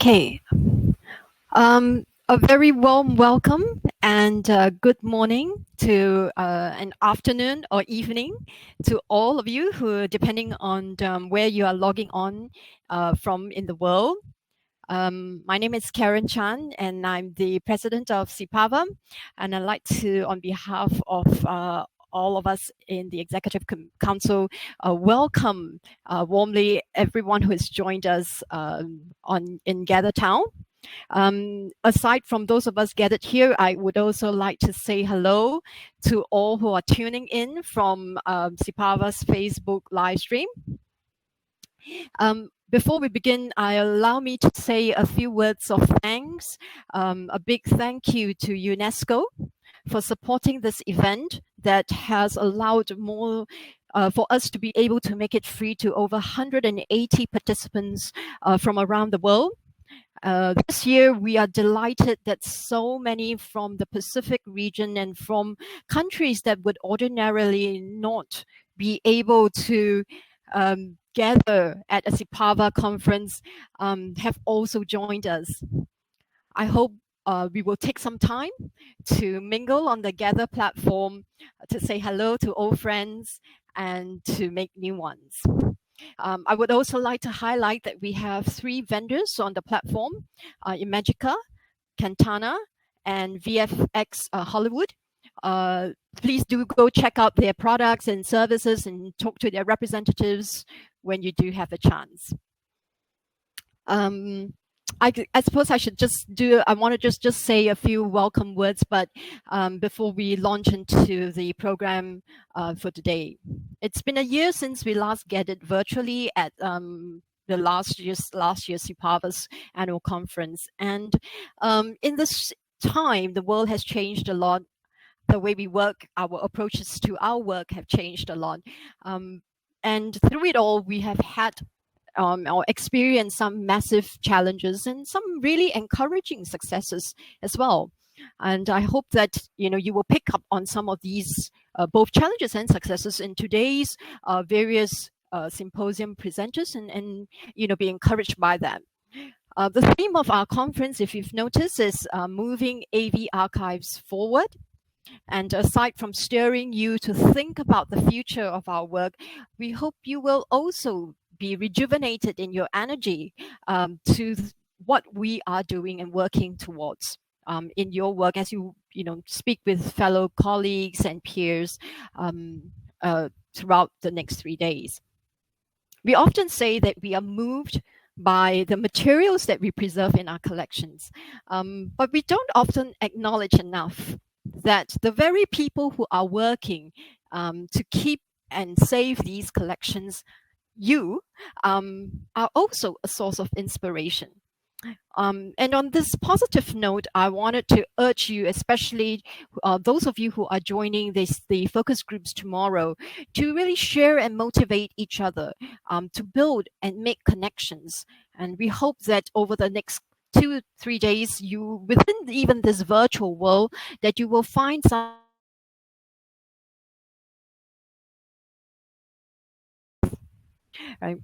Okay. A very warm welcome and good morning to an afternoon or evening to all of you who, depending on where you are logging on from in the world. My name is Karen Chan, and I'm the president of SEAPAVAA, and I'd like to, on behalf of all of us in the Executive Council, welcome warmly everyone who has joined us in Gather Town. Aside from those of us gathered here, I would also like to say hello to all who are tuning in from SEAPAVAA's Facebook live stream. Before we begin, allow me to say a few words of thanks. A big thank you to UNESCO for supporting this event that has allowed more for us to be able to make it free to over 180 participants from around the world. This year, we are delighted that so many from the Pacific region and from countries that would ordinarily not be able to gather at a SEAPAVAA conference have also joined us. I hope we will take some time to mingle on the Gather platform, to say hello to old friends and to make new ones. I would also like to highlight that we have 3 vendors on the platform, Imagica, Cantana, and VFX Hollywood. Please do go check out their products and services and talk to their representatives when you do have a chance. I suppose I should I want to just say a few welcome words, but before we launch into the program for today. It's been a year since we last gathered virtually at the last year's SEAPAVAA's annual conference. And in this time, the world has changed a lot. The way we work, our approaches to our work have changed a lot. And through it all, we have had or experienced some massive challenges and some really encouraging successes as well. And I hope that you will pick up on some of these both challenges and successes in today's various symposium presenters and be encouraged by them. The theme of our conference, if you've noticed, is moving AV archives forward. And aside from steering you to think about the future of our work, we hope you will also be rejuvenated in your energy to what we are doing and working towards in your work as you speak with fellow colleagues and peers throughout the next 3 days. We often say that we are moved by the materials that we preserve in our collections, but we don't often acknowledge enough that the very people who are working to keep and save these collections, are also a source of inspiration. And on this positive note, I wanted to urge you, especially those of you who are joining the focus groups tomorrow, to really share and motivate each other to build and make connections. And we hope that over the next 2-3 days, within even this virtual world, that you will find some. Right.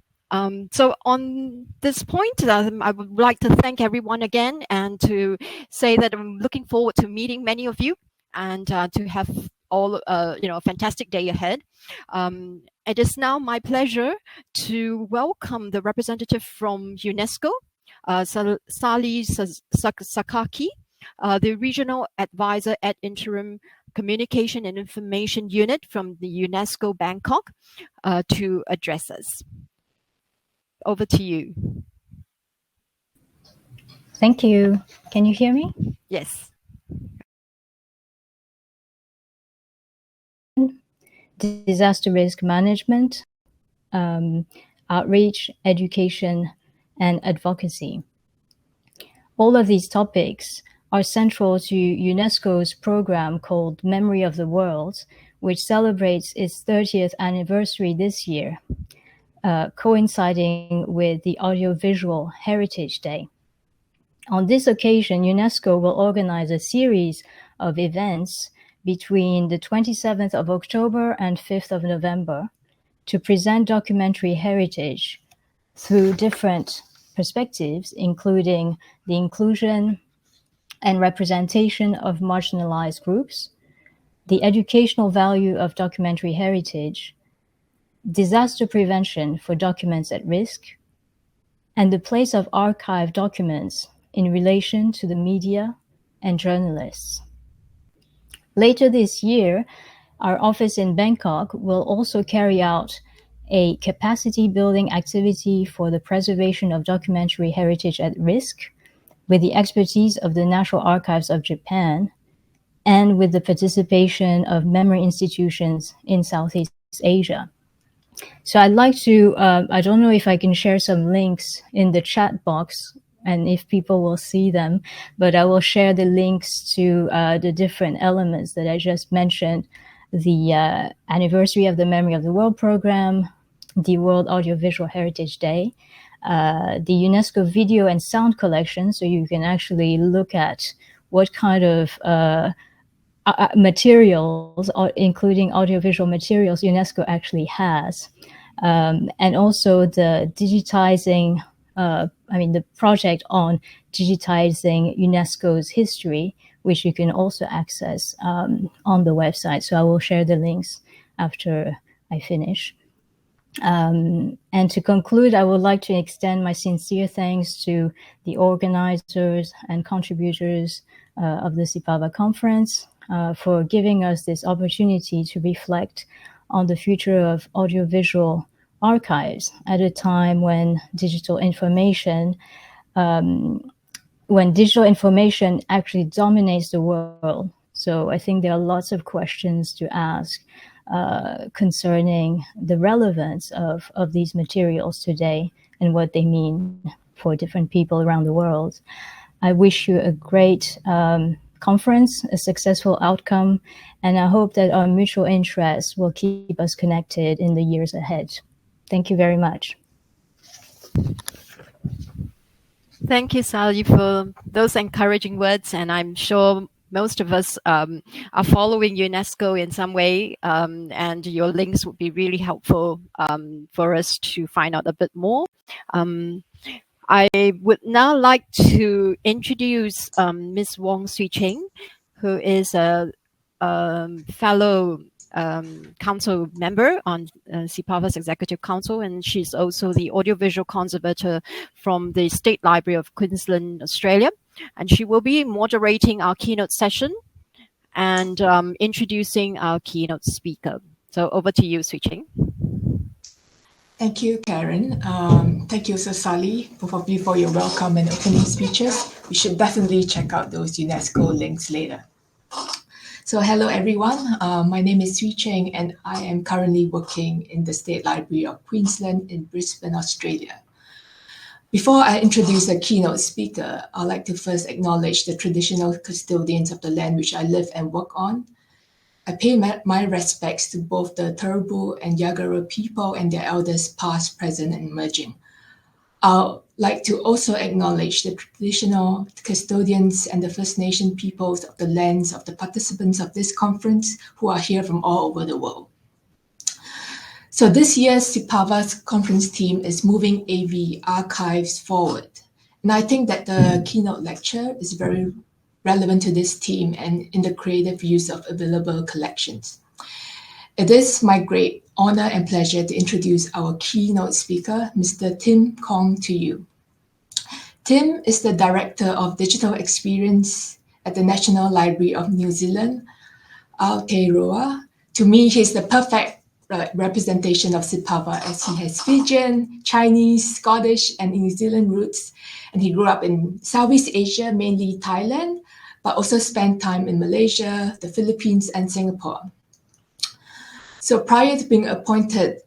So on this point, I would like to thank everyone again and to say that I'm looking forward to meeting many of you and to have all a fantastic day ahead. It is now my pleasure to welcome the representative from UNESCO, Sali Sasaki, the regional advisor at Interim Communication and Information Unit from the UNESCO Bangkok, to address us. Over to you. Thank you. Can you hear me? Yes. Disaster risk management, outreach, education, and advocacy. All of these topics are central to UNESCO's program called Memory of the World, which celebrates its 30th anniversary this year, coinciding with the Audiovisual Heritage Day. On this occasion, UNESCO will organize a series of events between the 27th of October and 5th of November to present documentary heritage through different perspectives, including the inclusion and representation of marginalized groups, the educational value of documentary heritage, disaster prevention for documents at risk, and the place of archived documents in relation to the media and journalists. Later this year, our office in Bangkok will also carry out a capacity building activity for the preservation of documentary heritage at risk with the expertise of the National Archives of Japan and with the participation of memory institutions in Southeast Asia. So I'd like to, I don't know if I can share some links in the chat box and if people will see them, but I will share the links to the different elements that I just mentioned, the anniversary of the Memory of the World program, the World Audiovisual Heritage Day, the UNESCO video and sound collection, so you can actually look at what kind of materials, including audiovisual materials, UNESCO actually has. And also the digitizing, the project on digitizing UNESCO's history, which you can also access on the website. So I will share the links after I finish. And to conclude, I would like to extend my sincere thanks to the organizers and contributors of the SEAPAVAA conference for giving us this opportunity to reflect on the future of audiovisual archives at a time when digital information actually dominates the world. So I think there are lots of questions to ask concerning the relevance of these materials today and what they mean for different people around the world. I wish you a great conference, a successful outcome, and I hope that our mutual interests will keep us connected in the years ahead. Thank you very much. Thank you, Sally, for those encouraging words, and I'm sure most of us are following UNESCO in some way, and your links would be really helpful for us to find out a bit more. I would now like to introduce Ms. Wong Cheng, who is a fellow council member on SEAPAVAA's Executive Council, and she's also the audiovisual conservator from the State Library of Queensland, Australia. And she will be moderating our keynote session and introducing our keynote speaker. So over to you, Swee Cheng. Thank you, Karen. Thank you, Sali, both of you, for your welcome and opening speeches. You should definitely check out those UNESCO links later. So hello, everyone. My name is Swee Cheng, and I am currently working in the State Library of Queensland in Brisbane, Australia. Before I introduce the keynote speaker, I'd like to first acknowledge the traditional custodians of the land which I live and work on. I pay my respects to both the Turrbal and Yagara people and their elders past, present, and emerging. I'd like to also acknowledge the traditional custodians and the First Nation peoples of the lands of the participants of this conference who are here from all over the world. So this year's SEAPAVAA's conference theme is Moving AV Archives Forward. And I think that the keynote lecture is very relevant to this theme and in the creative use of available collections. It is my great honor and pleasure to introduce our keynote speaker, Mr. Tim Kong, to you. Tim is the Director of Digital Experience at the National Library of New Zealand, Aotearoa. To me, he's the perfect representation of SEAPAVAA, as he has Fijian, Chinese, Scottish, and New Zealand roots. And he grew up in Southeast Asia, mainly Thailand, but also spent time in Malaysia, the Philippines, and Singapore. So prior to being appointed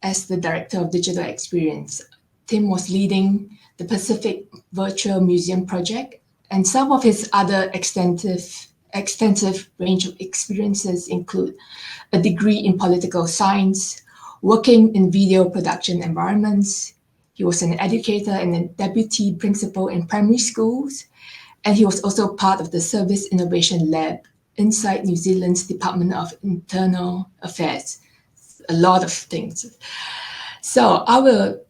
as the Director of Digital Experience, Tim was leading the Pacific Virtual Museum project, and some of his other extensive range of experiences include a degree in political science, working in video production environments. He was an educator and a deputy principal in primary schools, and he was also part of the Service Innovation Lab inside New Zealand's Department of Internal Affairs. A lot of things. So I will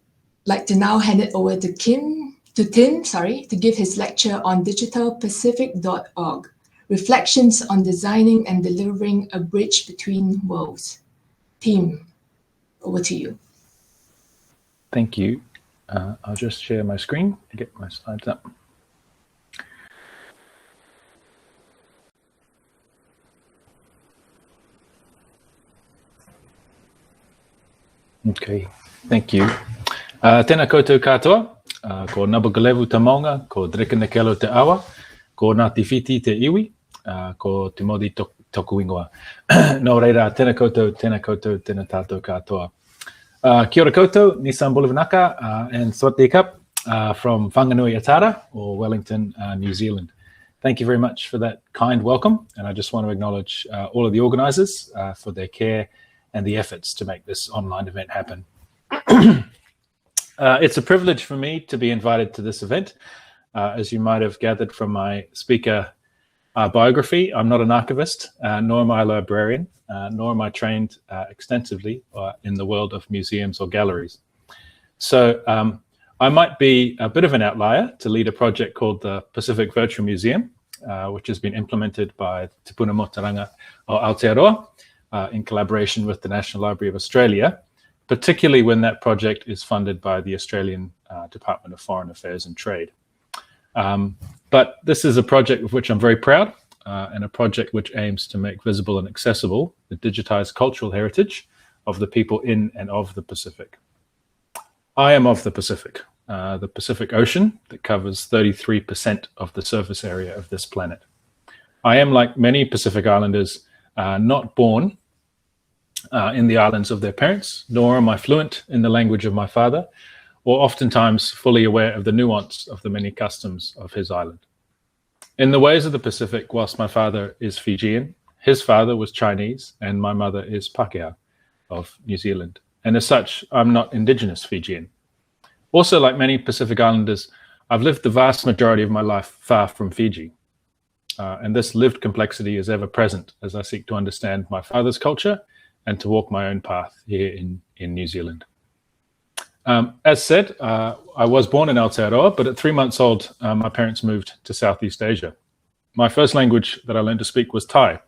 like to now hand it over to Tim, to give his lecture on digitalpacific.org, Reflections on Designing and Delivering a Bridge Between Worlds. Tim, over to you. Thank you. I'll just share my screen and get my slides up. Okay, thank you. Tēnā koutou katoa, ko Nabagalevu te maunga, ko Drekenekelo te awa, ko Ngāti Whiti te iwi, ko Te Modi toku ingoa. Nō reira, tēnā koutou, tēnā tātou katoa. Kia ora koutou, Nissan Bolivanaka and Swati Cup from Whanganui Atara, or Wellington, New Zealand. Thank you very much for that kind welcome, and I just want to acknowledge all of the organisers for their care and the efforts to make this online event happen. It's a privilege for me to be invited to this event. As you might have gathered from my speaker biography, I'm not an archivist, nor am I a librarian, nor am I trained extensively in the world of museums or galleries. So I might be a bit of an outlier to lead a project called the Pacific Virtual Museum, which has been implemented by Te Puna Motoranga o Aotearoa in collaboration with the National Library of Australia, particularly when that project is funded by the Australian Department of Foreign Affairs and Trade. But this is a project of which I'm very proud, and a project which aims to make visible and accessible the digitized cultural heritage of the people in and of the Pacific. I am of the Pacific Ocean that covers 33% of the surface area of this planet. I am, like many Pacific Islanders, not born in the islands of their parents, nor am I fluent in the language of my father, or oftentimes fully aware of the nuance of the many customs of his island. In the ways of the Pacific, whilst my father is Fijian, his father was Chinese, and my mother is Pākehā of New Zealand. And as such, I'm not Indigenous Fijian. Also, like many Pacific Islanders, I've lived the vast majority of my life far from Fiji. And this lived complexity is ever present as I seek to understand my father's culture and to walk my own path here in New Zealand. As said, I was born in Aotearoa, but at 3 months old, my parents moved to Southeast Asia. My first language that I learned to speak was Thai,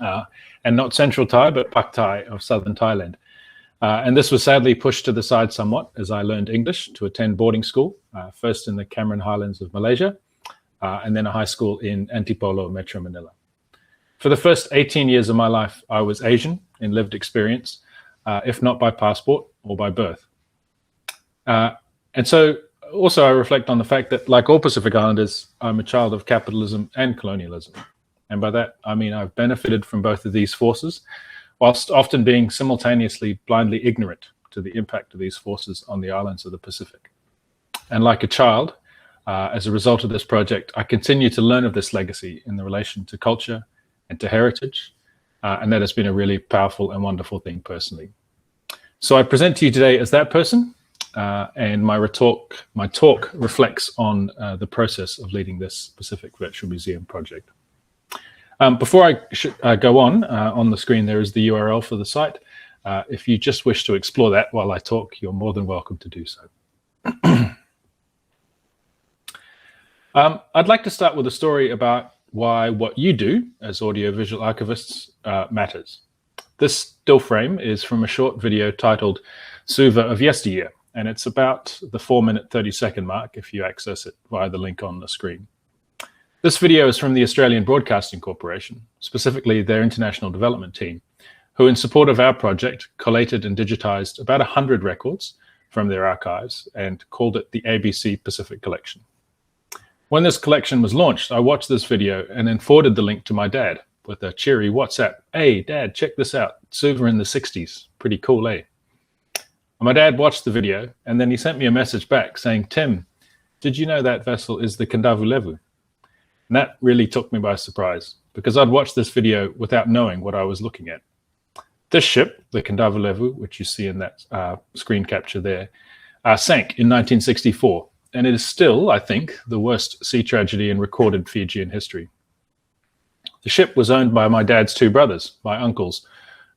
and not Central Thai, but Pak Thai of Southern Thailand. And this was sadly pushed to the side somewhat as I learned English to attend boarding school, first in the Cameron Highlands of Malaysia, and then a high school in Antipolo, Metro Manila. For the first 18 years of my life, I was Asian in lived experience, if not by passport or by birth. And so also I reflect on the fact that, like all Pacific Islanders, I'm a child of capitalism and colonialism. And by that, I mean I've benefited from both of these forces, whilst often being simultaneously blindly ignorant to the impact of these forces on the islands of the Pacific. And like a child, as a result of this project, I continue to learn of this legacy in the relation to culture and to heritage, and that has been a really powerful and wonderful thing personally. So I present to you today as that person, and my talk reflects on the process of leading this Pacific Virtual Museum project. Before I go on the screen there is the URL for the site. If you just wish to explore that while I talk, you're more than welcome to do so. I'd like to start with a story about why what you do as audiovisual archivists matters. This still frame is from a short video titled Suva of Yesteryear, and it's about the 4-minute 30-second mark if you access it via the link on the screen. This video is from the Australian Broadcasting Corporation, specifically their international development team, who in support of our project collated and digitized about 100 records from their archives and called it the ABC Pacific Collection. When this collection was launched, I watched this video and then forwarded the link to my dad with a cheery WhatsApp. Hey, Dad, check this out. Suva in the 60s. Pretty cool, eh? And my dad watched the video and then he sent me a message back saying, Tim, did you know that vessel is the Kendavulevu? And that really took me by surprise because I'd watched this video without knowing what I was looking at. This ship, the Kendavulevu, which you see in that screen capture there, sank in 1964. And it is still, I think, the worst sea tragedy in recorded Fijian history. The ship was owned by my dad's 2 brothers, my uncles,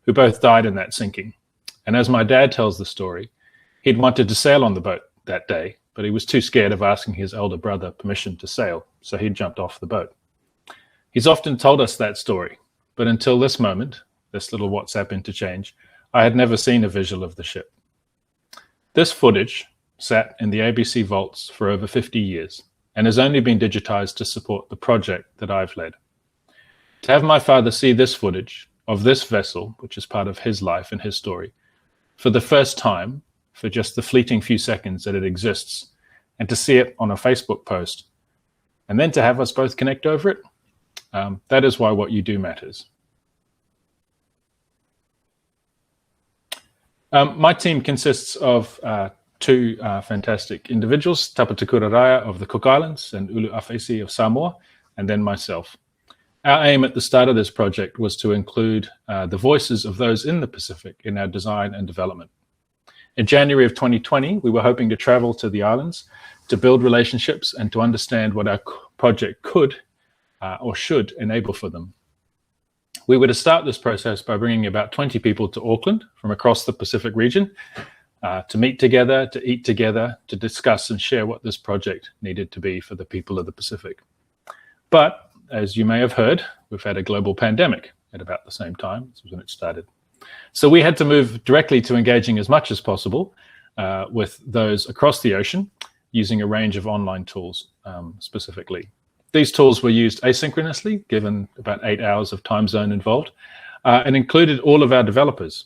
who both died in that sinking. And as my dad tells the story, He'd wanted to sail on the boat that day, but he was too scared of asking his elder brother permission to sail, so he jumped off the boat. He's often told us that story, but until this moment, this little WhatsApp interchange, I had never seen a visual of the ship. This footage sat in the ABC vaults for over 50 years and has only been digitized to support the project that I've led. To have my father see this footage of this vessel, which is part of his life and his story, for the first time, for just the fleeting few seconds that it exists, and to see it on a Facebook post, and then to have us both connect over it, that is why what you do matters. My team consists of two fantastic individuals, Tapatukura Raya of the Cook Islands and Ulu Afesi of Samoa, and then myself. Our aim at the start of this project was to include the voices of those in the Pacific in our design and development. In January of 2020, we were hoping to travel to the islands to build relationships and to understand what our project could or should enable for them. We were to start this process by bringing about 20 people to Auckland from across the Pacific region to meet together, to eat together, to discuss and share what this project needed to be for the people of the Pacific. But as you may have heard, we've had a global pandemic at about the same time as when it started. So we had to move directly to engaging as much as possible with those across the ocean using a range of online tools specifically. These tools were used asynchronously, given about 8 hours of time zone involved, and included all of our developers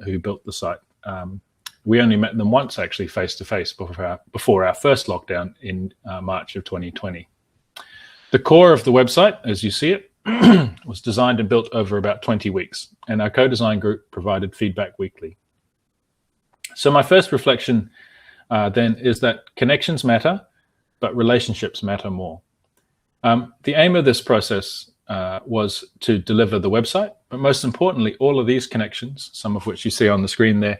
who built the site. We only met them once, actually, face-to-face before our first lockdown in March of 2020. The core of the website, as you see it, was designed and built over about 20 weeks, and our co-design group provided feedback weekly. So my first reflection then is that connections matter, but relationships matter more. The aim of this process was to deliver the website, but most importantly, all of these connections, some of which you see on the screen there,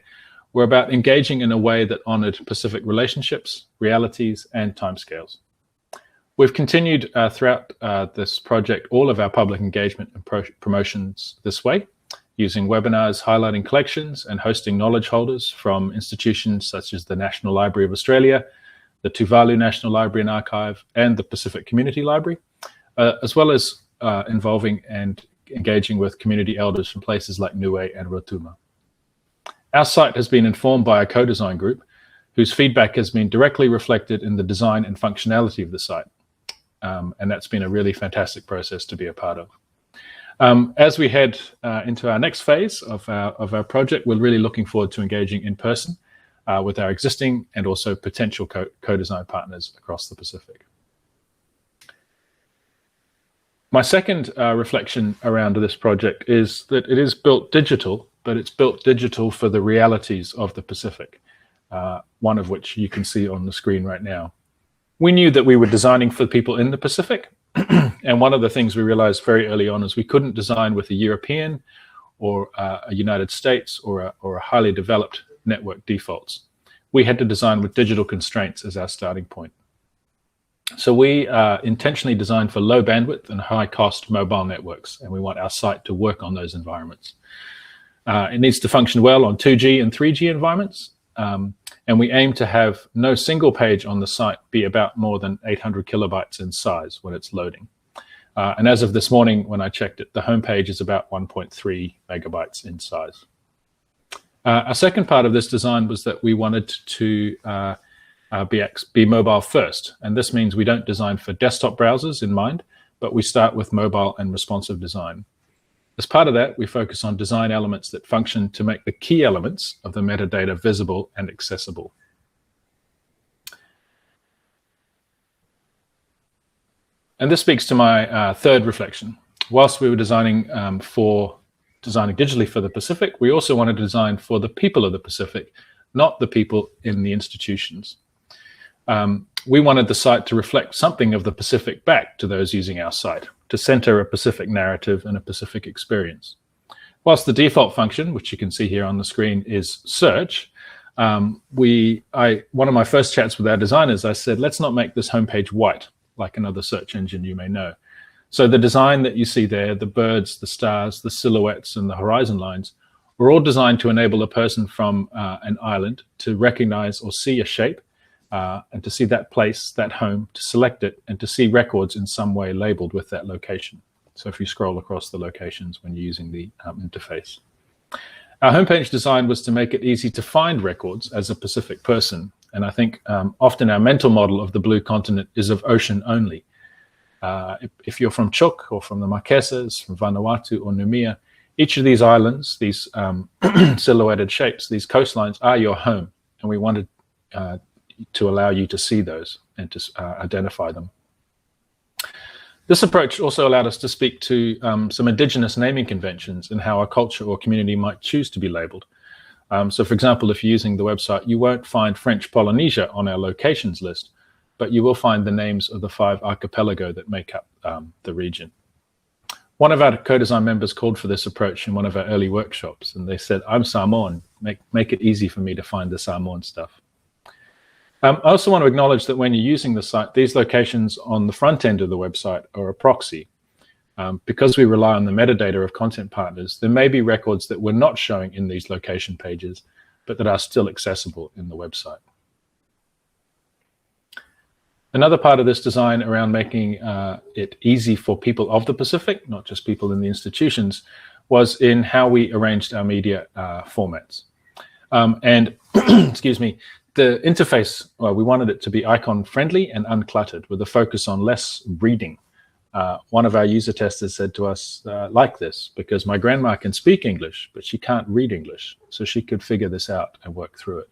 were about engaging in a way that honored Pacific relationships, realities, and timescales. We've continued throughout this project all of our public engagement and promotions this way, using webinars highlighting collections and hosting knowledge holders from institutions such as the National Library of Australia, the Tuvalu National Library and Archive, and the Pacific Community Library, as well as involving and engaging with community elders from places like Niue and Rotuma. Our site has been informed by a co-design group whose feedback has been directly reflected in the design and functionality of the site. And that's been a really fantastic process to be a part of. As we head into our next phase of our project, we're really looking forward to engaging in person with our existing and also potential co-design partners across the Pacific. My second reflection around this project is that it is built digital, but it's built digital for the realities of the Pacific, one of which you can see on the screen right now. We knew that we were designing for people in the Pacific, and one of the things we realized very early on is we couldn't design with a European or a United States or a highly developed network defaults. We had to design with digital constraints as our starting point. So we intentionally designed for low bandwidth and high cost mobile networks, and we want our site to work on those environments. It needs to function well on 2G and 3G environments, and we aim to have no single page on the site be about more than 800 kilobytes in size when it's loading. And as of this morning, when I checked it, the homepage is about 1.3 megabytes in size. Our second part of this design was that we wanted to be mobile first. And this means we don't design for desktop browsers in mind, but we start with mobile and responsive design. As part of that, we focus on design elements that function to make the key elements of the metadata visible and accessible. And this speaks to my third reflection. Whilst we were designing digitally for the Pacific, we also wanted to design for the people of the Pacific, not the people in the institutions. We wanted the site to reflect something of the Pacific back to those using our site, to center a Pacific narrative and a Pacific experience. Whilst the default function, which you can see here on the screen, is search, one of my first chats with our designers, I said, let's not make this homepage white, like another search engine you may know. So the design that you see there, the birds, the stars, the silhouettes, and the horizon lines, were all designed to enable a person from an island to recognize or see a shape, and to see that place, that home, to select it, and to see records in some way labeled with that location. So if you scroll across the locations when you're using the interface. Our homepage design was to make it easy to find records as a Pacific person. And I think often our mental model of the blue continent is of ocean only. If you're from Chuuk or from the Marquesas, from Vanuatu or Numia, each of these islands, these silhouetted shapes, these coastlines are your home. And we wanted to allow you to see those and to identify them. This approach also allowed us to speak to some indigenous naming conventions and how a culture or community might choose to be labeled. So for example, if you're using the website, you won't find French Polynesia on our locations list, but you will find the names of the 5 archipelago that make up the region. One of our co-design members called for this approach in one of our early workshops, and they said, I'm Samoan, make it easy for me to find the Samoan stuff. I also want to acknowledge that when you're using the site, these locations on the front end of the website are a proxy. Because we rely on the metadata of content partners, there may be records that we're not showing in these location pages, but that are still accessible in the website. Another part of this design around making it easy for people of the Pacific, not just people in the institutions, was in how we arranged our media formats. And excuse me, the interface, we wanted it to be icon friendly and uncluttered with a focus on less reading. One of our user testers said to us, like this, because my grandma can speak English, but she can't read English. So she could figure this out and work through it.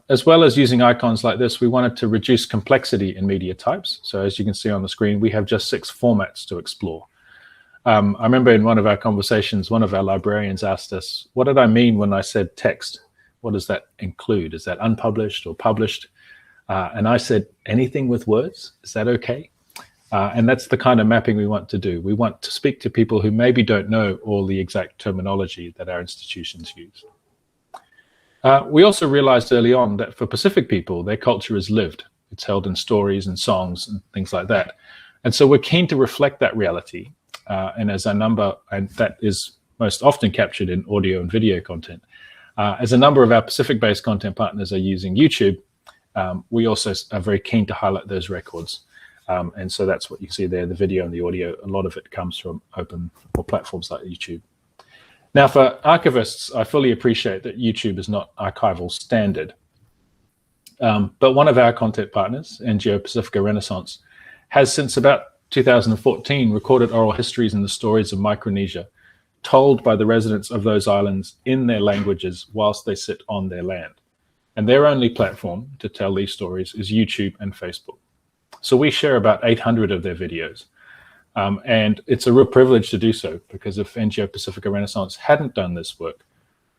As well as using icons like this, we wanted to reduce complexity in media types. So as you can see on the screen, we have just 6 formats to explore. I remember in one of our conversations, one of our librarians asked us, what did I mean when I said text? What does that include? Is that unpublished or published? And I said, anything with words, is that okay? And that's the kind of mapping we want to do. We want to speak to people who maybe don't know all the exact terminology that our institutions use. We also realized early on that for Pacific people, their culture is lived. It's held in stories and songs and things like that. And so we're keen to reflect that reality. And as a number, and that is most often captured in audio and video content, as a number of our Pacific-based content partners are using YouTube, we also are very keen to highlight those records. And so that's what you see there, the video and the audio. A lot of it comes from open or platforms like YouTube. Now, for archivists, I fully appreciate that YouTube is not archival standard. But one of our content partners, NGO Pacifica Renaissance, has since about 2014 recorded oral histories and the stories of Micronesia, told by the residents of those islands in their languages whilst they sit on their land. And their only platform to tell these stories is YouTube and Facebook. So we share about 800 of their videos. And it's a real privilege to do so, because if NGO Pacifica Renaissance hadn't done this work,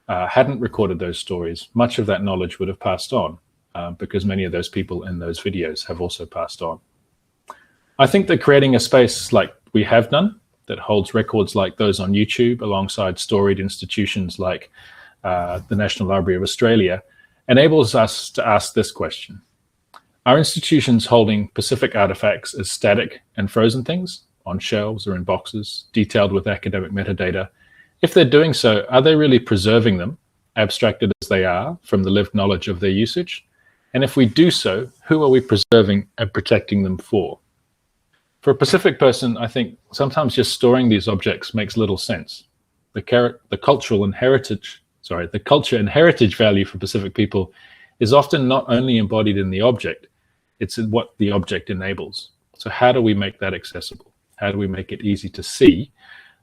hadn't recorded those stories, much of that knowledge would have passed on, because many of those people in those videos have also passed on. I think that creating a space like we have done, that holds records like those on YouTube alongside storied institutions like the National Library of Australia, enables us to ask this question. Are institutions holding Pacific artifacts as static and frozen things on shelves or in boxes, detailed with academic metadata? If they're doing so, are they really preserving them, abstracted as they are, from the lived knowledge of their usage? And if we do so, who are we preserving and protecting them for? For a Pacific person, I think sometimes just storing these objects makes little sense. The culture and heritage value for Pacific people is often not only embodied in the object, it's in what the object enables. So how do we make that accessible? How do we make it easy to see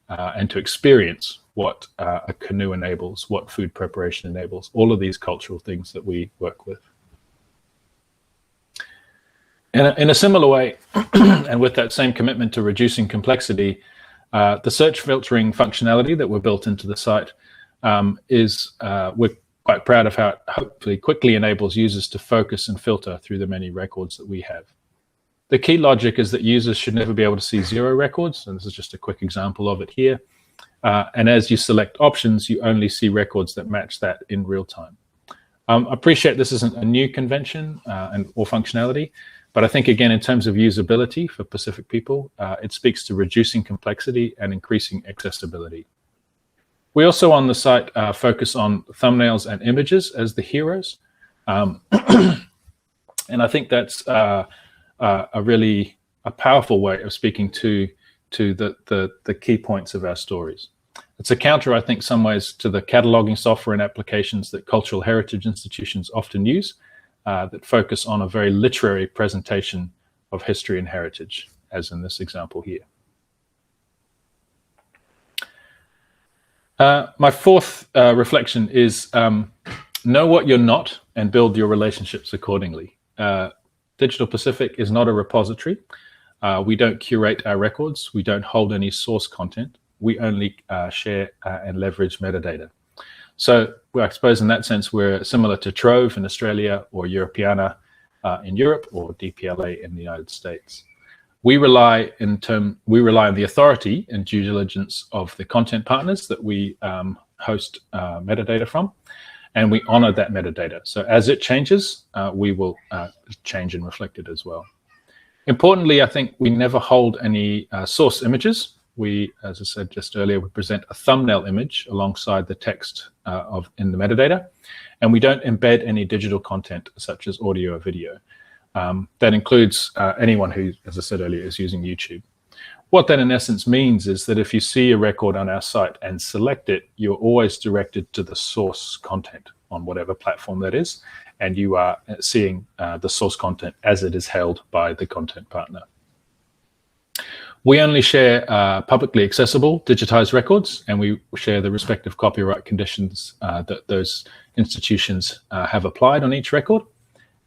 and to experience what a canoe enables, what food preparation enables, all of these cultural things that we work with? In a similar way, and with that same commitment to reducing complexity, the search filtering functionality that we're built into the site we're quite proud of how it hopefully quickly enables users to focus and filter through the many records that we have. The key logic is that users should never be able to see 0 records, and this is just a quick example of it here. And as you select options, you only see records that match that in real time. I appreciate this isn't a new convention or functionality, but I think, again, in terms of usability for Pacific people, it speaks to reducing complexity and increasing accessibility. We also on the site focus on thumbnails and images as the heroes. And I think that's a really powerful way of speaking to the key points of our stories. It's a counter, I think, some ways to the cataloging software and applications that cultural heritage institutions often use that focus on a very literary presentation of history and heritage, as in this example here. My fourth reflection is know what you're not and build your relationships accordingly. Digital Pacific is not a repository. We don't curate our records. We don't hold any source content. We only share and leverage metadata. So I suppose in that sense, we're similar to Trove in Australia or Europeana in Europe or DPLA in the United States. We rely on the authority and due diligence of the content partners that we host metadata from, and we honor that metadata. So as it changes, we will change and reflect it as well. Importantly, I think we never hold any source images. We, as I said just earlier, we present a thumbnail image alongside the text in the metadata, and we don't embed any digital content such as audio or video. That includes anyone who, as I said earlier, is using YouTube. What that in essence means is that if you see a record on our site and select it, you're always directed to the source content on whatever platform that is, and you are seeing the source content as it is held by the content partner. We only share publicly accessible digitized records, and we share the respective copyright conditions that those institutions have applied on each record.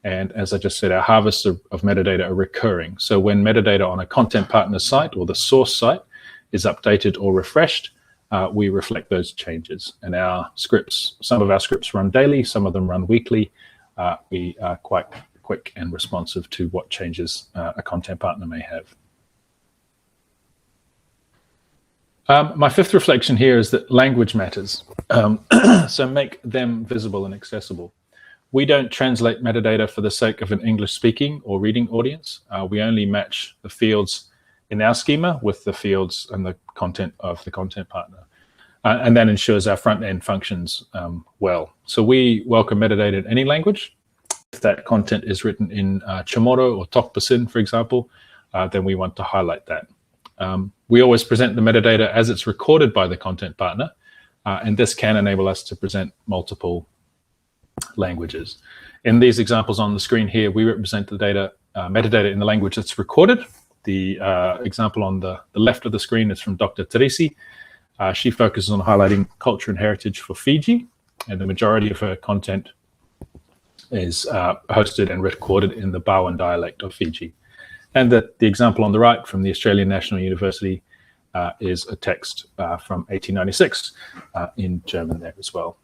And as I just said, our harvests of metadata are recurring. So when metadata on a content partner site or the source site is updated or refreshed, we reflect those changes. And our scripts, some of our scripts run daily, some of them run weekly. We are quite quick and responsive to what changes a content partner may have. My fifth reflection here is that language matters. So make them visible and accessible. We don't translate metadata for the sake of an English-speaking or reading audience. We only match the fields in our schema with the fields and the content of the content partner. And that ensures our front-end functions well. So we welcome metadata in any language. If that content is written in Chamorro or Tok Pisin, for example, then we want to highlight that. We always present the metadata as it's recorded by the content partner, and this can enable us to present multiple languages. In these examples on the screen here, we represent the data, metadata in the language that's recorded. The example on the left of the screen is from Dr. Teresi. She focuses on highlighting culture and heritage for Fiji, and the majority of her content is hosted and recorded in the Bowen dialect of Fiji. And the example on the right from the Australian National University is a text from 1896 in German there as well.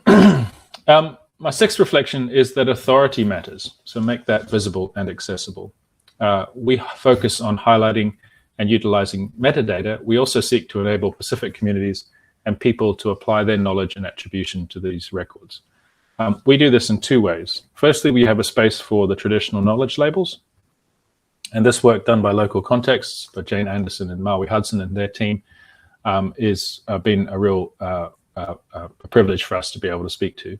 My sixth reflection is that authority matters, so make that visible and accessible. We focus on highlighting and utilizing metadata. We also seek to enable Pacific communities and people to apply their knowledge and attribution to these records. We do this in two ways. Firstly, we have a space for the traditional knowledge labels, and this work done by local contexts, by Jane Anderson and Maui Hudson and their team, is been a real a privilege for us to be able to speak to.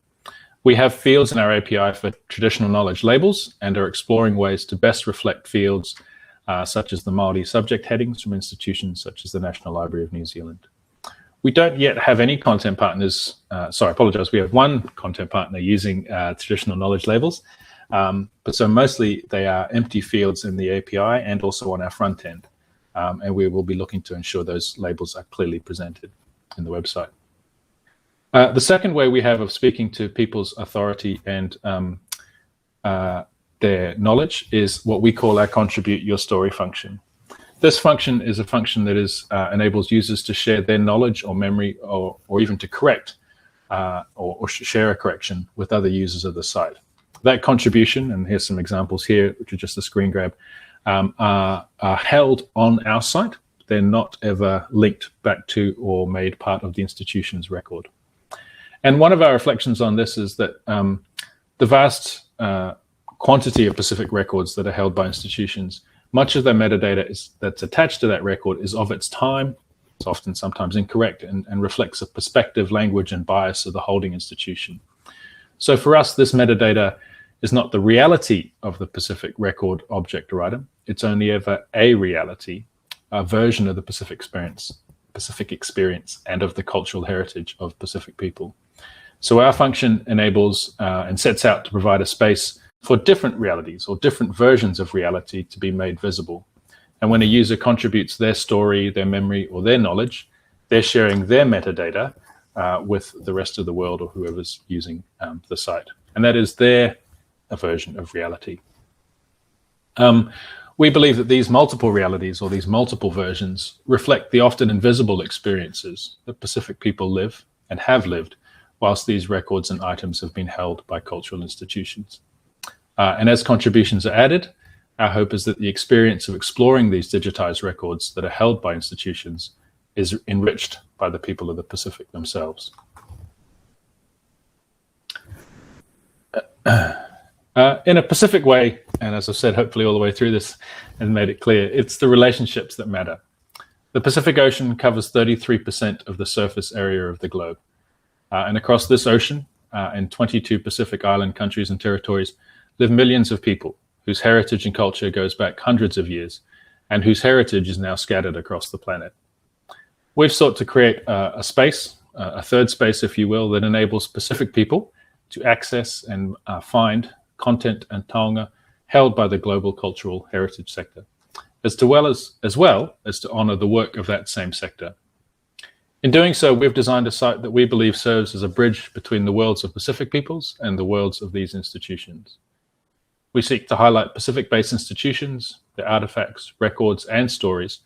We have fields in our API for traditional knowledge labels and are exploring ways to best reflect fields such as the Māori subject headings from institutions such as the National Library of New Zealand. We don't yet have any content partners, sorry, I apologize, we have one content partner using traditional knowledge labels, but so mostly they are empty fields in the API and also on our front end. And we will be looking to ensure those labels are clearly presented in the website. The second way we have of speaking to people's authority and their knowledge is what we call our contribute your story function. This function is a function that enables users to share their knowledge or memory or even to correct or share a correction with other users of the site. That contribution, and here's some examples here, which are just a screen grab, are held on our site. They're not ever linked back to or made part of the institution's record. And one of our reflections on this is that the vast quantity of Pacific records that are held by institutions, much of the metadata that's attached to that record is of its time It's often sometimes incorrect and reflects a perspective, language, and bias of the holding institution. So for us, this metadata is not the reality of the Pacific record, object, or item. It's only ever a reality, a version of the Pacific experience, and of the cultural heritage of Pacific people. So our function enables and sets out to provide a space for different realities or different versions of reality to be made visible. And when a user contributes their story, their memory, or their knowledge, they're sharing their metadata with the rest of the world or whoever's using the site. And that is their version of reality. We believe that these multiple realities or these multiple versions reflect the often invisible experiences that Pacific people live and have lived whilst these records and items have been held by cultural institutions. And as contributions are added, our hope is that the experience of exploring these digitized records that are held by institutions is enriched by the people of the Pacific themselves. In a Pacific way, and as I've said, hopefully all the way through this and made it clear, it's the relationships that matter. The Pacific Ocean covers 33% of the surface area of the globe. And across this ocean, in 22 Pacific Island countries and territories, live millions of people whose heritage and culture goes back hundreds of years and whose heritage is now scattered across the planet. We've sought to create a space, a third space, if you will, that enables Pacific people to access and find content and taonga held by the global cultural heritage sector, as well as to honor the work of that same sector. In doing so, we've designed a site that we believe serves as a bridge between the worlds of Pacific peoples and the worlds of these institutions. We seek to highlight Pacific-based institutions, their artifacts, records, and stories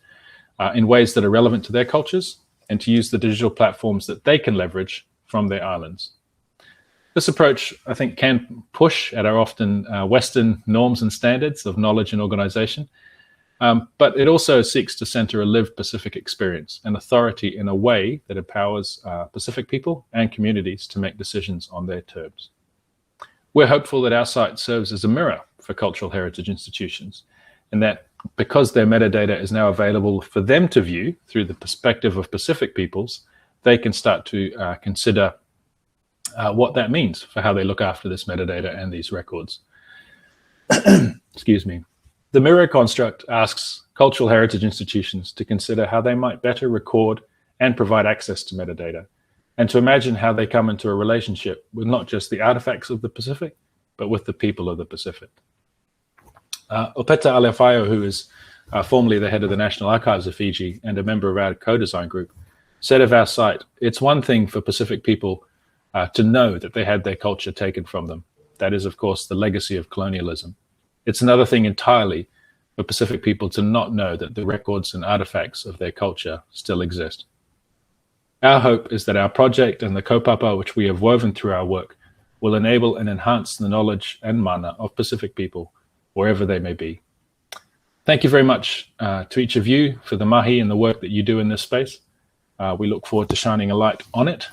in ways that are relevant to their cultures and to use the digital platforms that they can leverage from their islands. This approach, I think, can push at our often Western norms and standards of knowledge and organization, but it also seeks to center a lived Pacific experience and authority in a way that empowers Pacific people and communities to make decisions on their terms. We're hopeful that our site serves as a mirror for cultural heritage institutions, and that because their metadata is now available for them to view through the perspective of Pacific peoples, they can start to consider what that means for how they look after this metadata and these records. Excuse me. The mirror construct asks cultural heritage institutions to consider how they might better record and provide access to metadata, and to imagine how they come into a relationship with not just the artifacts of the Pacific, but with the people of the Pacific. Opeta Alefaio, who is formerly the head of the National Archives of Fiji and a member of our co-design group, said of our site, "It's one thing for Pacific people to know that they had their culture taken from them. That is, of course, the legacy of colonialism. It's another thing entirely for Pacific people to not know that the records and artifacts of their culture still exist." Our hope is that our project and the kaupapa which we have woven through our work will enable and enhance the knowledge and mana of Pacific people wherever they may be. Thank you very much to each of you for the mahi and the work that you do in this space. We look forward to shining a light on it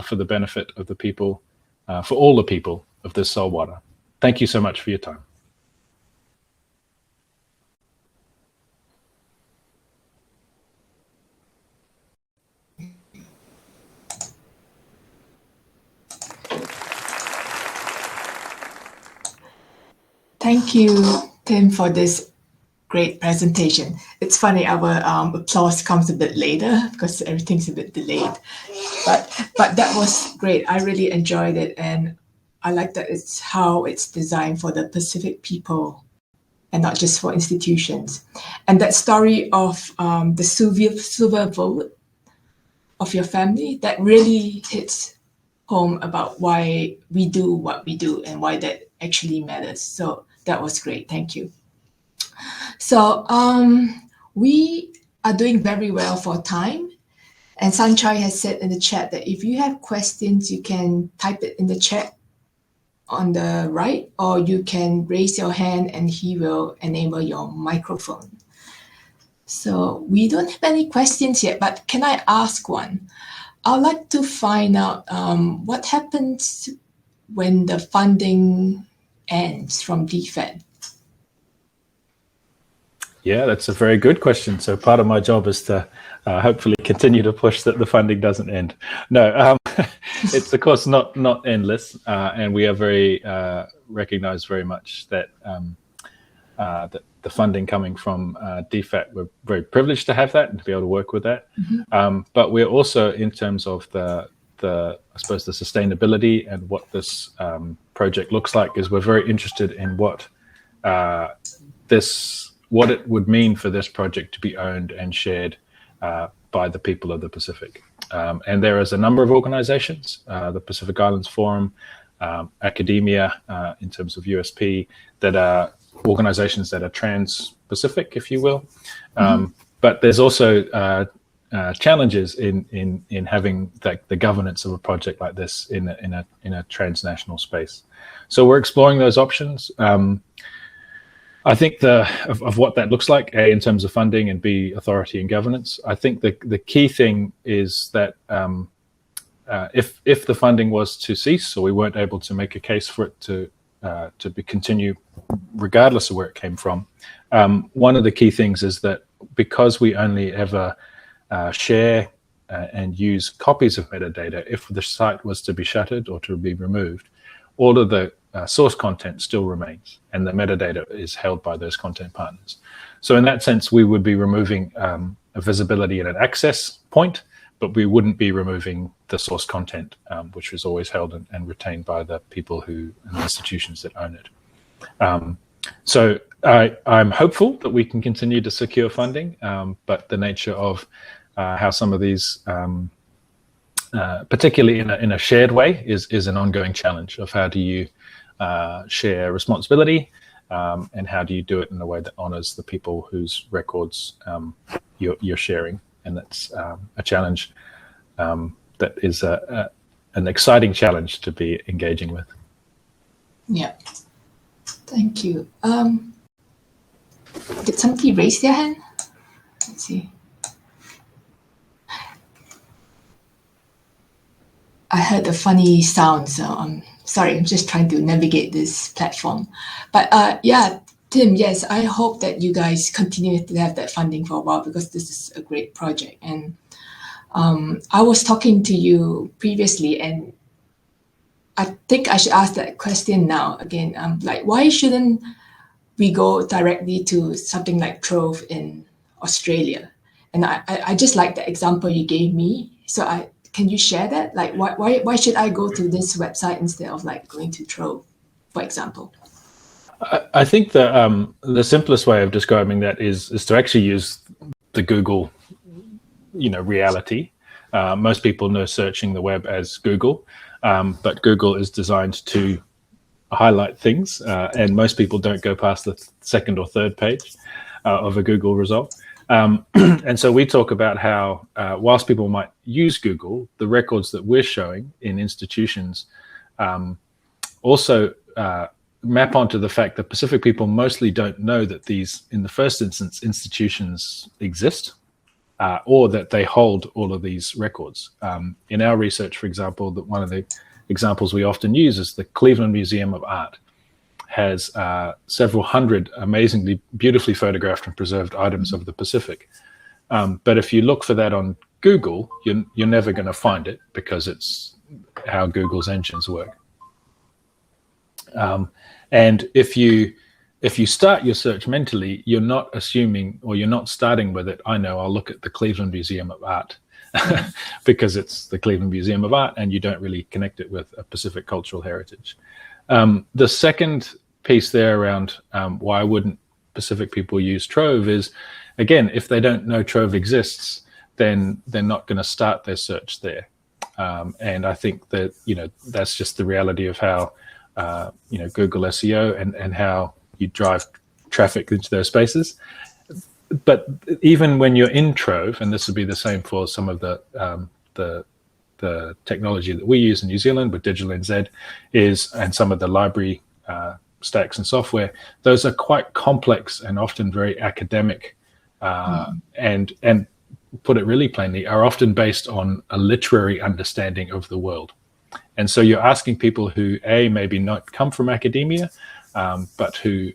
for the benefit of the people, for all the people of this saltwater. Thank you so much for your time. Thank you, Tim, for this great presentation. It's funny, our applause comes a bit later because everything's a bit delayed. But that was great. I really enjoyed it, and I like that it's how it's designed for the Pacific people and not just for institutions. And that story of the silver vote of your family, that really hits home about why we do what we do and why that actually matters. So that was great. Thank you. So we are doing very well for time. And Sanchai has said in the chat that if you have questions, you can type it in the chat on the right, or you can raise your hand and he will enable your microphone. So we don't have any questions yet, but can I ask one? I'd like to find out what happens when the funding ends from DFED. Yeah, that's a very good question. So part of my job is to hopefully continue to push that the funding doesn't end. No, it's of course not endless, and we are very recognize very much that that the funding coming from DFAT, we're very privileged to have that and to be able to work with that. But we're also, in terms of the I suppose the sustainability and what this project looks like, is we're very interested in what it would mean for this project to be owned and shared by the people of the Pacific. And there is a number of organizations, the Pacific Islands Forum, academia, in terms of USP, that are organizations that are trans-Pacific, if you will. But there's also challenges in having the governance of a project like this in a transnational space. So we're exploring those options. I think of what that looks like, A, in terms of funding, and B, authority and governance. I think the key thing is that if the funding was to cease, or we weren't able to make a case for it to continue, regardless of where it came from, one of the key things is that because we only ever share and use copies of metadata, if the site was to be shuttered or to be removed, all of the source content still remains, and the metadata is held by those content partners. So in that sense, we would be removing a visibility and an access point, but we wouldn't be removing the source content, which is always held and retained by the people and the institutions that own it. So I'm hopeful that we can continue to secure funding, but the nature of how some of these, particularly in a shared way, is an ongoing challenge of how do you share responsibility, and how do you do it in a way that honors the people whose records you're sharing. And that's a challenge that is an exciting challenge to be engaging with. Yeah, thank you. Did somebody raise their hand? Let's see. I heard a funny sound, so I'm sorry, I'm just trying to navigate this platform. But yeah, Tim, yes, I hope that you guys continue to have that funding for a while, because this is a great project. And I was talking to you previously, and I think I should ask that question now again. Like, why shouldn't we go directly to something like Trove in Australia? And I just like the example you gave me. So can you share that? Like, why should I go to this website instead of like going to Trove, for example? I think the simplest way of describing that is to actually use the Google, reality. Most people know searching the web as Google, but Google is designed to highlight things, and most people don't go past the second or third page of a Google result. And so we talk about how, whilst people might use Google, the records that we're showing in institutions also map onto the fact that Pacific people mostly don't know that these, in the first instance, institutions exist, or that they hold all of these records. In our research, for example, that one of the examples we often use is the Cleveland Museum of Art has several hundred amazingly beautifully photographed and preserved items of the Pacific. But if you look for that on Google, you're never going to find it, because it's how Google's engines work. And if you start your search mentally, you're not assuming, or you're not starting with it, I'll look at the Cleveland Museum of Art, because it's the Cleveland Museum of Art, and you don't really connect it with a Pacific cultural heritage. The second piece there around why wouldn't Pacific people use Trove is, again, if they don't know Trove exists, then they're not going to start their search there. And I think that, that's just the reality of how, Google SEO and how you drive traffic into those spaces. But even when you're in Trove, and this would be the same for some of the technology that we use in New Zealand with Digital NZ and some of the library stacks and software, those are quite complex and often very academic, and put it really plainly, are often based on a literary understanding of the world. And so you're asking people who maybe not come from academia, but who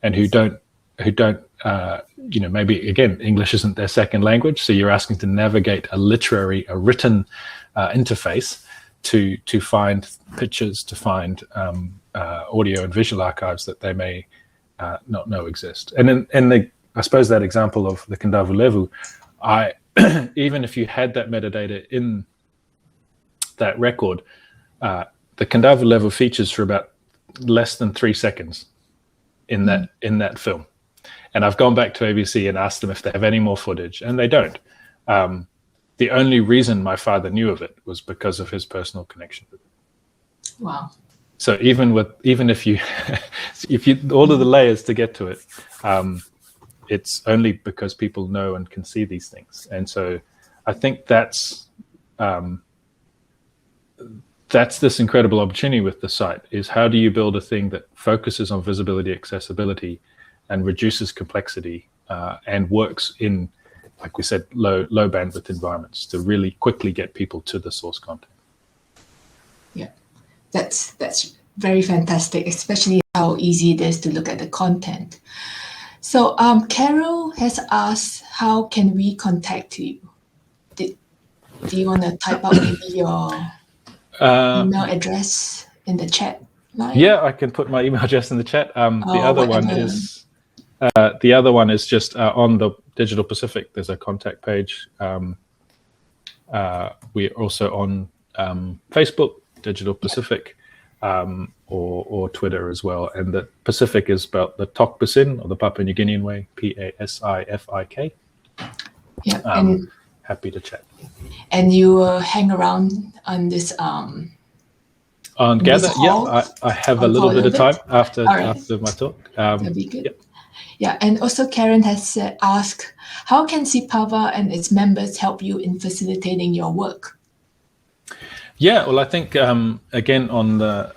don't who don't, maybe again English isn't their second language, so you're asking to navigate a written interface to find pictures, to find audio and visual archives that they may not know exist. And I suppose that example of the Kendavu Levu, even if you had that metadata in that record, the Kendavu Levu features for about less than 3 seconds in that film. And I've gone back to ABC and asked them if they have any more footage, and they don't. The only reason my father knew of it was because of his personal connection with it. Wow. So even if you all of the layers to get to it, it's only because people know and can see these things. And so I think that's this incredible opportunity with the site, is how do you build a thing that focuses on visibility, accessibility, and reduces complexity, and works in, like we said, low bandwidth environments to really quickly get people to the source content. Yeah, that's very fantastic, especially how easy it is to look at the content. So Carol has asked, how can we contact you? Do you want to type out maybe your email address in the chat line? Yeah, I can put my email address in the chat. The other one is just on the Digital Pacific. There's a contact page. We're also on Facebook, Digital Pacific, or Twitter as well. And the Pacific is spelled the Tok Pasin, or the Papua New Guinean way, Pasifik. Yeah, and happy to chat. And you hang around on this on Gather? this hall? Yeah, I have a little bit of time after my talk. That'd be good. Yep. Yeah, and also Karen has asked, how can SEAPAVAA and its members help you in facilitating your work? Yeah, well, I think again on the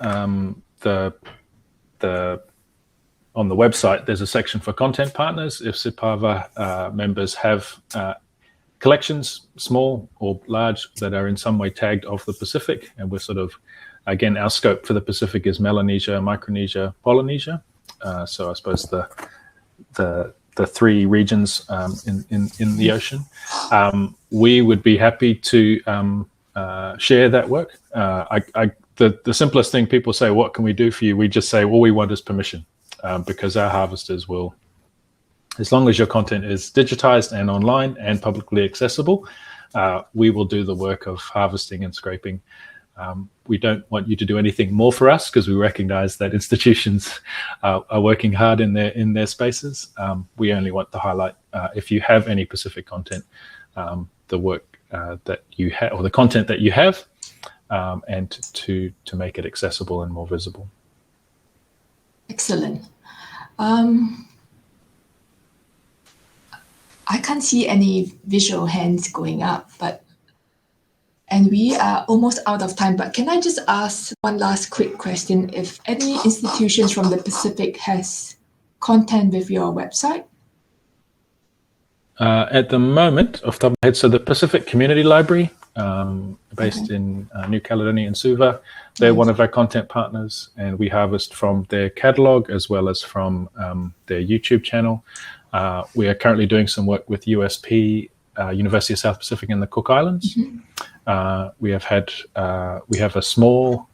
website, there's a section for content partners. If SEAPAVAA members have collections, small or large, that are in some way tagged of the Pacific, and we're sort of, again, our scope for the Pacific is Melanesia, Micronesia, Polynesia. So I suppose the three regions in the ocean. We would be happy to share that work. The simplest thing, people say, what can we do for you? We just say, all we want is permission, because our harvesters will, as long as your content is digitized and online and publicly accessible, we will do the work of harvesting and scraping. We don't want you to do anything more for us, because we recognize that institutions are working hard in their spaces. We only want to highlight, if you have any Pacific content, the work that you have, or the content that you have, and to make it accessible and more visible. Excellent. I can't see any visual hands going up, and we are almost out of time, but can I just ask one last quick question? If any institutions from the Pacific has content with your website? At the moment, off the top of my head, so the Pacific Community Library, based in New Caledonia and Suva, they're one of our content partners, and we harvest from their catalog as well as from their YouTube channel. We are currently doing some work with USP, University of South Pacific in the Cook Islands. We have a small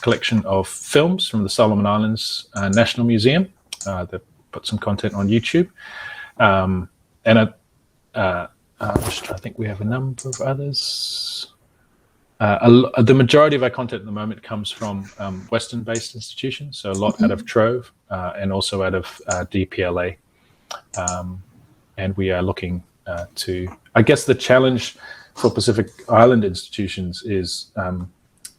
collection of films from the Solomon Islands National Museum that put some content on YouTube. And I'm just trying to think, we have a number of others. The majority of our content at the moment comes from Western-based institutions, so a lot out of Trove and also out of DPLA. And we are looking to, I guess the challenge for Pacific Island institutions is,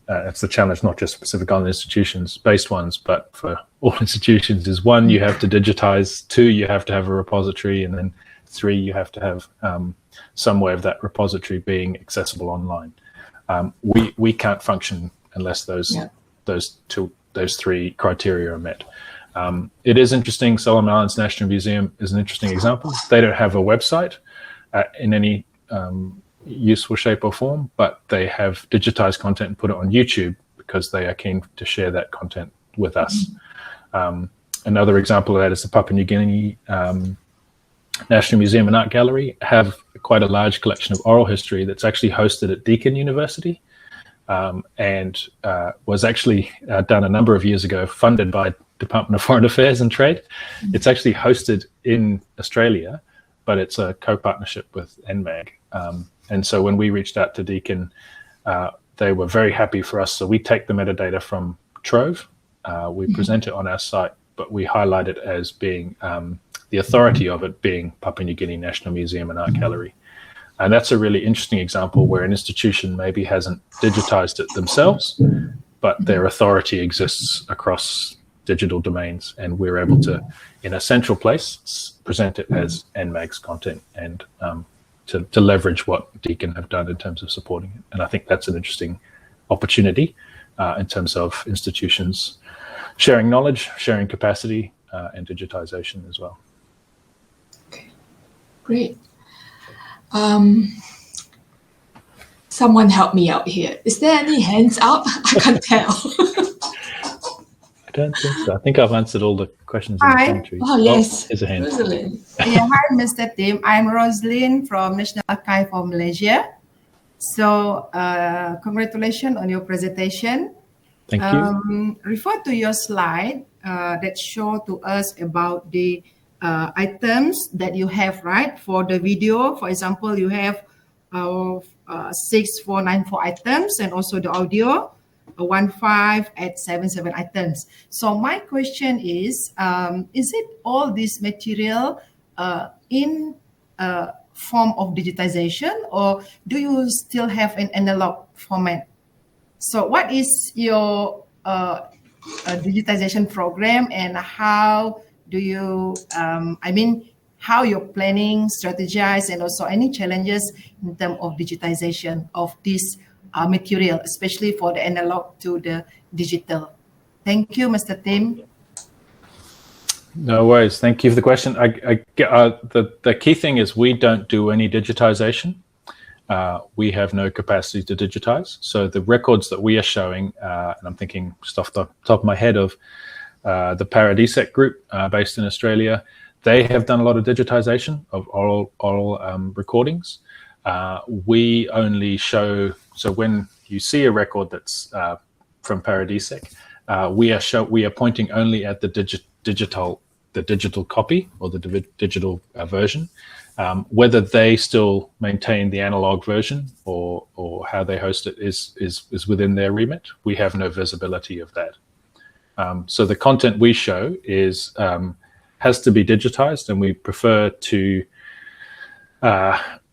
it's the challenge not just for Pacific Island institutions, based ones, but for all institutions, is one, you have to digitize, two, you have to have a repository, and then three, you have to have some way of that repository being accessible online. We can't function unless those three criteria are met. It is interesting. Solomon Islands National Museum is an interesting example. They don't have a website in any useful shape or form, but they have digitized content and put it on YouTube because they are keen to share that content with us. Another example of that is the Papua New Guinea National Museum and Art Gallery have quite a large collection of oral history that's actually hosted at Deakin University, and was actually done a number of years ago, funded by Department of Foreign Affairs and Trade. It's actually hosted in Australia, but it's a co-partnership with NMAG. And so when we reached out to Deakin, they were very happy for us. So we take the metadata from Trove, we present it on our site, but we highlight it as being the authority of it being Papua New Guinea National Museum and Art Gallery. And that's a really interesting example where an institution maybe hasn't digitized it themselves, but their authority exists across digital domains, and we're able to, in a central place, present it as NMAG's content and to leverage what Deakin have done in terms of supporting it. And I think that's an interesting opportunity in terms of institutions sharing knowledge, sharing capacity, and digitization as well. Okay, great. Someone help me out here. Is there any hands up? I can't tell. I don't think so. I think I've answered all the questions in the country. Oh, yes. Here's a hand. Rosalind. Yeah, hi, Mr. Tim. I'm Rosalind from National Archive of Malaysia. So, congratulations on your presentation. Thank you. Refer to your slide that show to us about the items that you have, right? For the video, for example, you have 6494 items, and also the audio 1577 items. So my question is it all this material in form of digitization, or do you still have an analog format? So what is your digitization program, and how do you, how you're planning, strategize, and also any challenges in terms of digitization of this material, especially for the analog to the digital? Thank you, Mr. Tim. No worries. Thank you for the question. The key thing is we don't do any digitization. We have no capacity to digitize. So the records that we are showing, and I'm thinking just off the top of my head of the Paradisec group based in Australia, they have done a lot of digitization of oral recordings. We only show, so when you see a record that's from Paradisec, we are pointing only at the digital copy or the digital version. Whether they still maintain the analog version or how they host it is within their remit. We have no visibility of that. So the content we show has to be digitized, and we prefer to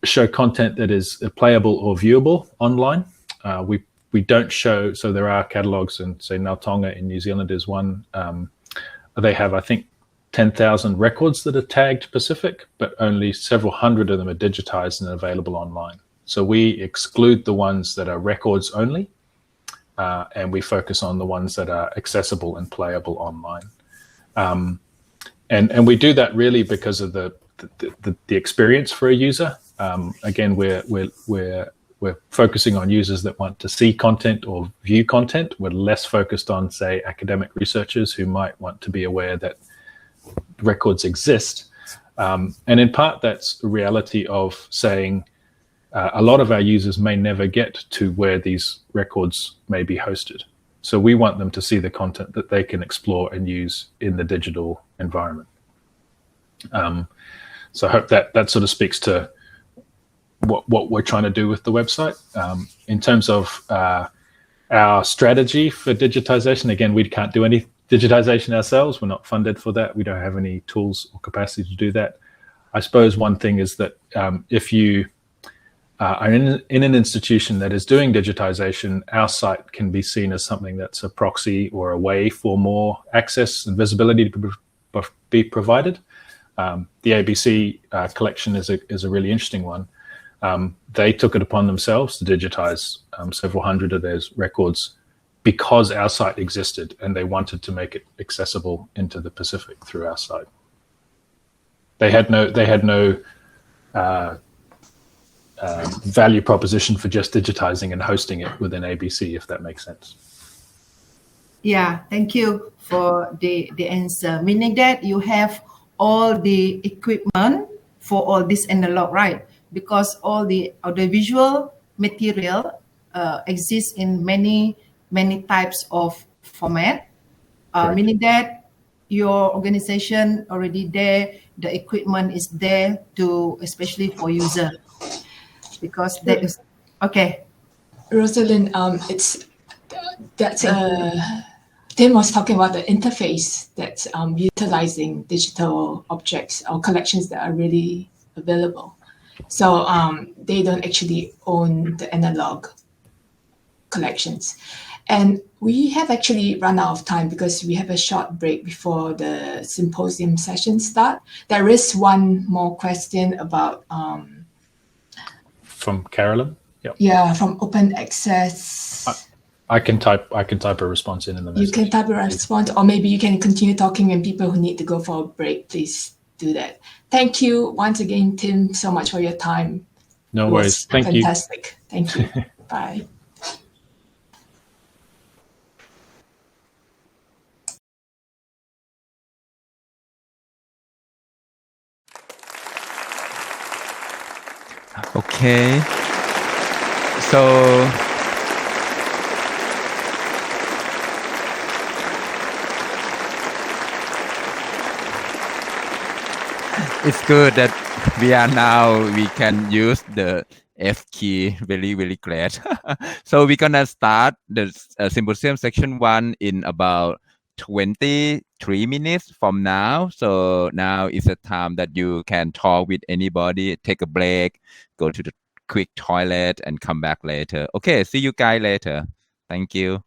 show content that is playable or viewable online. We don't show, so there are catalogs, and say Nautonga in New Zealand is one. They have, I think, 10,000 records that are tagged Pacific, but only several hundred of them are digitized and available online. So we exclude the ones that are records only, and we focus on the ones that are accessible and playable online. And we do that really because of the experience for a user. Again, we're focusing on users that want to see content or view content. We're less focused on, say, academic researchers who might want to be aware that records exist. And in part, that's the reality of saying a lot of our users may never get to where these records may be hosted. So we want them to see the content that they can explore and use in the digital environment. So I hope that sort of speaks to what we're trying to do with the website. In terms of our strategy for digitization, again, we can't do any digitization ourselves. We're not funded for that. We don't have any tools or capacity to do that. I suppose one thing is that if you are in an institution that is doing digitization, our site can be seen as something that's a proxy or a way for more access and visibility to be provided. The ABC collection is a really interesting one. They took it upon themselves to digitize several hundred of those records because our site existed, and they wanted to make it accessible into the Pacific through our site. They had no value proposition for just digitizing and hosting it within ABC, if that makes sense. Yeah, thank you. for the answer, meaning that you have all the equipment for all this analog, right? Because all the audiovisual material exists in many types of format, meaning that your organization already there, the equipment is there to, especially for user, because that is okay. Rosalind, Tim was talking about the interface that's utilizing digital objects or collections that are really available. So they don't actually own the analog collections. And we have actually run out of time because we have a short break before the symposium session start. There is one more question about... from Carolyn? Yep. Yeah, from open access. I can type a response in the message. You can type a response, or maybe you can continue talking, and people who need to go for a break, please do that. Thank you once again, Tim, so much for your time. No worries. Thank you. Fantastic. Thank you. Bye. Okay. So it's good that we can use the F key. Very great. So we're gonna start the symposium section 1 in about 23 minutes from now. So now is the time that you can talk with anybody, take a break, go to the quick toilet and come back later. Okay, see you guys later. Thank you.